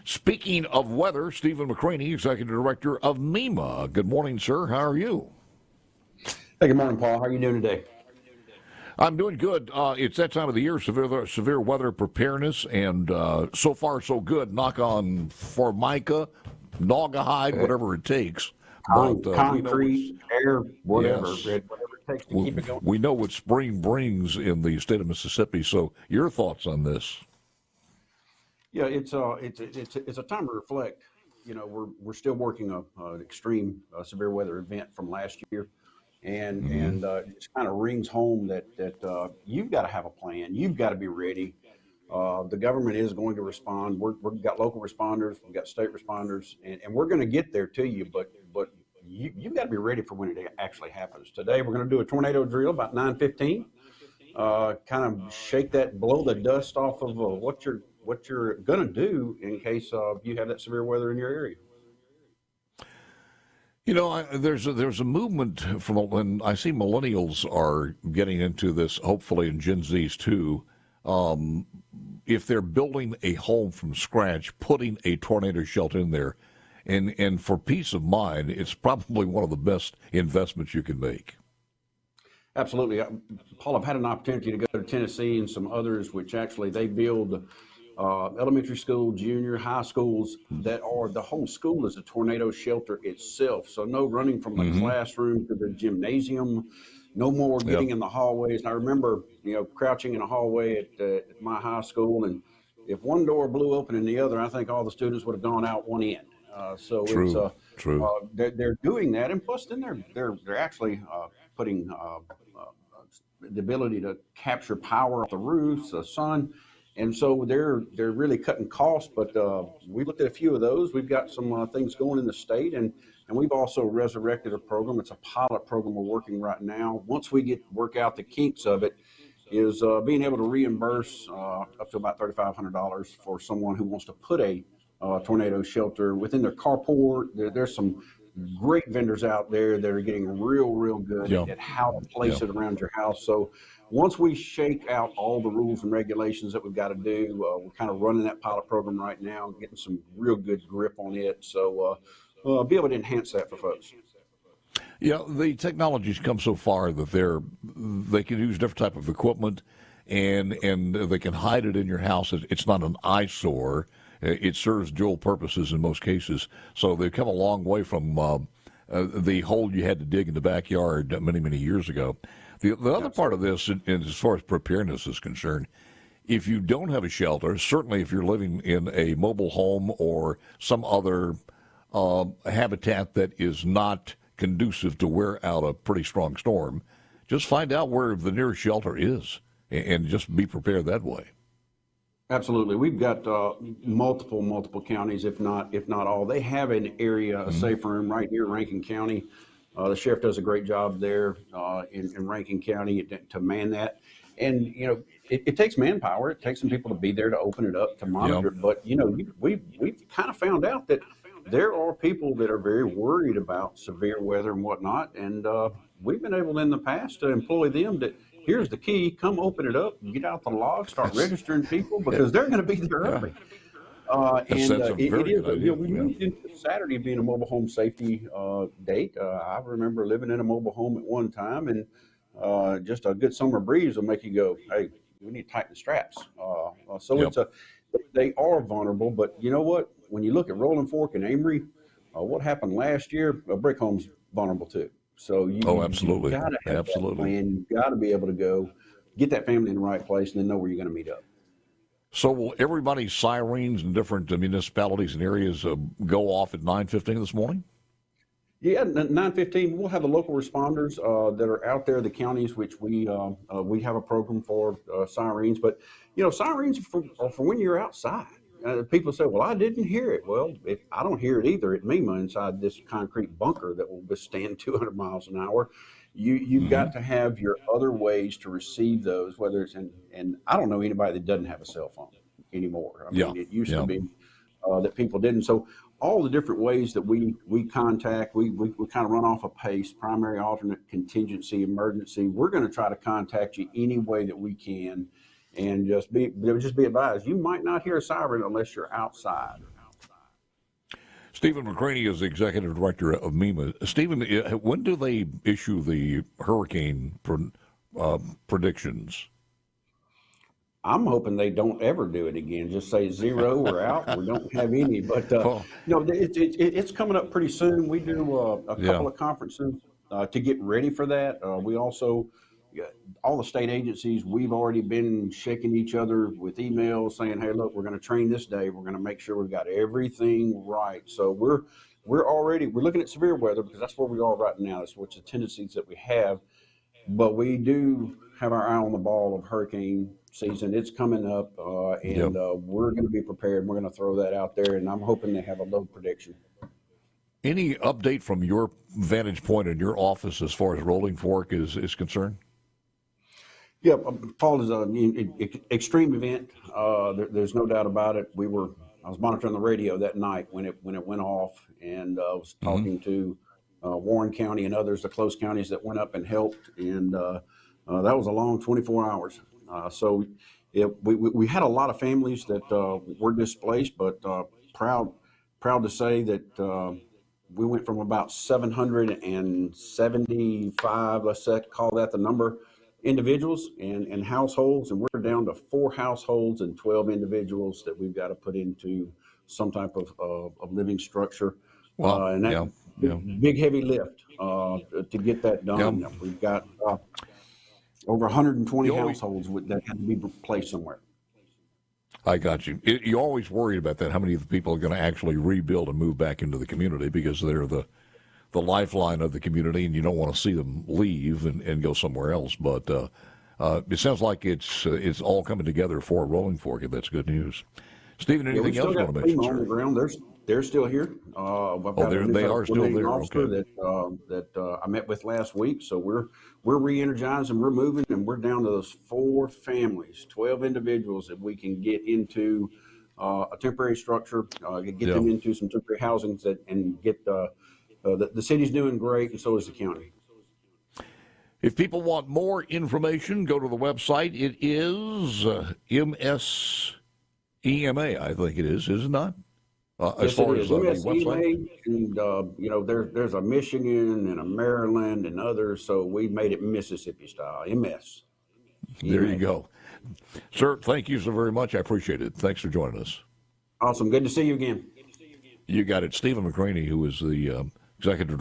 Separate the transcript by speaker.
Speaker 1: Speaking of weather, Stephen McCraney, Executive Director of MEMA. Good morning, sir. How are you?
Speaker 2: Hey, good morning, Paul. How are you doing today?
Speaker 1: I'm doing good. It's that time of the year, severe weather preparedness, and so far so good. Knock on Formica, Naugahyde, whatever it takes. But
Speaker 2: Concrete, air, whatever,
Speaker 1: yes,
Speaker 2: whatever it takes to keep it going.
Speaker 1: we know what spring brings in the state of Mississippi. So, your thoughts on this?
Speaker 2: Yeah, it's a time to reflect. You know, we're still working an extreme severe weather event from last year, and it just kind of rings home that you've got to have a plan. You've got to be ready. The government is going to respond. We've got local responders, we've got state responders, and we're going to get there to you. But you've got to be ready for when it actually happens. Today we're going to do a tornado drill about 9:15. Kind of shake that, blow the dust off of what you're going to do in case you have that severe weather in your area.
Speaker 1: You know, there's a movement from when I see millennials are getting into this, hopefully, and Gen Zs too. If they're building a home from scratch, putting a tornado shelter in there, and for peace of mind, it's probably one of the best investments you can make.
Speaker 2: Absolutely. Paul, I've had an opportunity to go to Tennessee and some others, which actually they build elementary school, junior, high schools that are, the whole school is a tornado shelter itself. So no running from the classroom to the gymnasium, no more getting in the hallways. And I remember, crouching in a hallway at my high school, and if one door blew open in the other, I think all the students would have gone out one end.
Speaker 1: True.
Speaker 2: They're doing that, and plus then they're actually putting the ability to capture power off the roofs, the sun, and so they're really cutting costs. But we looked at a few of those. We've got some things going in the state, and we've also resurrected a program. It's a pilot program we're working right now. Once we work out the kinks of it, is being able to reimburse up to about $3,500 for someone who wants to put a tornado shelter within their carport. There's some great vendors out there that are getting real good at how to place it around your house. So once we shake out all the rules and regulations that we've got to do, we're kind of running that pilot program right now, getting some real good grip on it. So be able to enhance that for folks.
Speaker 1: Yeah, the technology's come so far that they can use different type of equipment, and they can hide it in your house. It's not an eyesore. It serves dual purposes in most cases. So they've come a long way from the hole you had to dig in the backyard many years ago. The other part of this, as far as preparedness is concerned, if you don't have a shelter, certainly if you're living in a mobile home or some other habitat that is not conducive to wear out a pretty strong storm, just find out where the nearest shelter is and just be prepared that way.
Speaker 2: Absolutely. We've got multiple counties, if not all. They have an area, a safe room right here in Rankin County. The sheriff does a great job there in Rankin County to man that. And, it takes manpower. It takes some people to be there to open it up, to monitor it. But, we've kind of found out that there are people that are very worried about severe weather and whatnot. And we've been able in the past to employ them that, here's the key, come open it up, get out the log, start registering people, because they're going to be there early. It is, we moved into Saturday being a mobile home safety date. I remember living in a mobile home at one time, and just a good summer breeze will make you go, hey, we need to tighten the straps. They are vulnerable, but you know what? When you look at Rolling Fork and Amory, what happened last year, Brick Home's vulnerable too. So
Speaker 1: absolutely.
Speaker 2: You got to have that plan. You got to be able to go get that family in the right place and then know where you're going to meet up.
Speaker 1: So will everybody's sirens in different municipalities and areas go off at 9:15 this morning?
Speaker 2: Yeah, 9:15. We'll have the local responders that are out there, the counties, which we have a program for sirens. But sirens are for when you're outside. People say, well, I didn't hear it. Well, if I don't hear it either at MEMA inside this concrete bunker that will withstand 200 miles an hour. You've got to have your other ways to receive those, whether it's and I don't know anybody that doesn't have a cell phone anymore. I mean, it used to be that people didn't. So all the different ways that we contact, we kind of run off a pace: primary, alternate, contingency, emergency. We're going to try to contact you any way that we can. And just be advised, you might not hear a siren unless you're outside.
Speaker 1: Stephen McCraney is the executive director of MEMA. Stephen, when do they issue the hurricane predictions?
Speaker 2: I'm hoping they don't ever do it again. Just say zero, we're out. We don't have any. But
Speaker 1: Oh,
Speaker 2: it's coming up pretty soon. We do a
Speaker 1: yeah.
Speaker 2: couple of conferences to get ready for that. We also, all the state agencies, we've already been shaking each other with emails saying, "Hey, look, we're going to train this day. We're going to make sure we've got everything right." So we're looking at severe weather because that's where we are right now. That's what's the tendencies that we have. But we do have our eye on the ball of hurricane season. It's coming up, and we're going to be prepared. We're going to throw that out there, and I'm hoping they have a low prediction.
Speaker 1: Any update from your vantage point in your office as far as Rolling Fork is concerned?
Speaker 2: Yeah, fall is an extreme event. There's no doubt about it. I was monitoring the radio that night when it went off, and I was talking to Warren County and others, the close counties that went up and helped, and that was a long 24 hours. So we had a lot of families that were displaced, but proud to say that we went from about 775, let's call that the number, individuals and households, and we're down to 4 households and 12 individuals that we've got to put into some type of living structure.
Speaker 1: Wow.
Speaker 2: And that big heavy lift to get that done. We've got over 120 households that have to be placed somewhere.
Speaker 1: I got you. You always worried about that, how many of the people are going to actually rebuild and move back into the community, because they're the lifeline of the community, and you don't want to see them leave and go somewhere else. But it sounds like it's all coming together for Rolling Fork, and that's good news. Stephen, anything else you want to mention,
Speaker 2: sir? On the ground, they're still here.
Speaker 1: They are still there. Okay.
Speaker 2: That I met with last week. So we're re-energizing, we're moving, and we're down to those 4 families, 12 individuals that we can get into a temporary structure, get them into some temporary housing, and get the city's doing great, and so is the county.
Speaker 1: If people want more information, go to the website. It is MSEMA, I think it is it not? As far as the website?
Speaker 2: And there's a Michigan and a Maryland and others, so we made it Mississippi style. MS.
Speaker 1: There you go. Sir, thank you so very much. I appreciate it. Thanks for joining us.
Speaker 2: Awesome. Good to see you again.
Speaker 1: You got it. Stephen McCraney, who is the executive